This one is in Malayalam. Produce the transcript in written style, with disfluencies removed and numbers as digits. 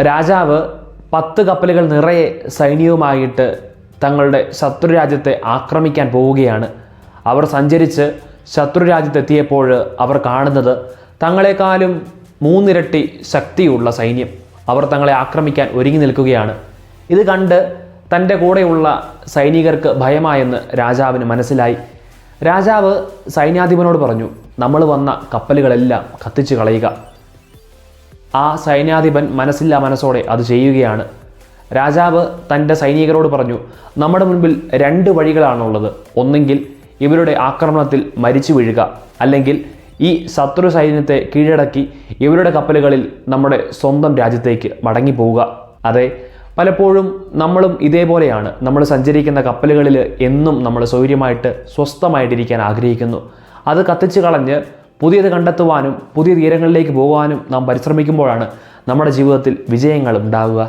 രാജാവ് 10 കപ്പലുകൾ നിറയെ സൈന്യവുമായിട്ട് തങ്ങളുടെ ശത്രുരാജ്യത്തെ ആക്രമിക്കാൻ പോവുകയാണ്. അവർ സഞ്ചരിച്ച് ശത്രുരാജ്യത്തെത്തിയപ്പോൾ അവർ കാണുന്നത് തങ്ങളെക്കാളും 3 ഇരട്ടി ശക്തിയുള്ള സൈന്യം. അവർ തങ്ങളെ ആക്രമിക്കാൻ ഒരുങ്ങി നിൽക്കുകയാണ്. ഇത് കണ്ട് തൻ്റെ കൂടെയുള്ള സൈനികർക്ക് ഭയമായെന്ന് രാജാവിന് മനസ്സിലായി. രാജാവ് സൈന്യാധിപനോട് പറഞ്ഞു, നമ്മൾ വന്ന കപ്പലുകളെല്ലാം കത്തിച്ചു കളയുക. ആ സൈന്യാധിപൻ മനസ്സില്ലാ മനസ്സോടെ അത് ചെയ്യുകയാണ്. രാജാവ് തൻ്റെ സൈനികരോട് പറഞ്ഞു, നമ്മുടെ മുൻപിൽ 2 വഴികളാണുള്ളത്. ഒന്നെങ്കിൽ ഇവരുടെ ആക്രമണത്തിൽ മരിച്ചു വീഴുക, അല്ലെങ്കിൽ ഈ ശത്രു സൈന്യത്തെ കീഴടക്കി ഇവരുടെ കപ്പലുകളിൽ നമ്മുടെ സ്വന്തം രാജ്യത്തേക്ക് മടങ്ങിപ്പോവുക. അതെ, പലപ്പോഴും നമ്മളും ഇതേപോലെയാണ്. നമ്മൾ സഞ്ചരിക്കുന്ന കപ്പലുകളിൽ എന്നും നമ്മൾ സ്വൈര്യമായിട്ട് സ്വസ്ഥമായിട്ടിരിക്കാൻ ആഗ്രഹിക്കുന്നു. അത് കത്തിച്ചു കളഞ്ഞ് പുതിയത് കണ്ടെത്തുവാനും പുതിയ തീരങ്ങളിലേക്ക് പോകാനും നാം പരിശ്രമിക്കുമ്പോഴാണ് നമ്മുടെ ജീവിതത്തിൽ വിജയങ്ങൾ ഉണ്ടാവുക.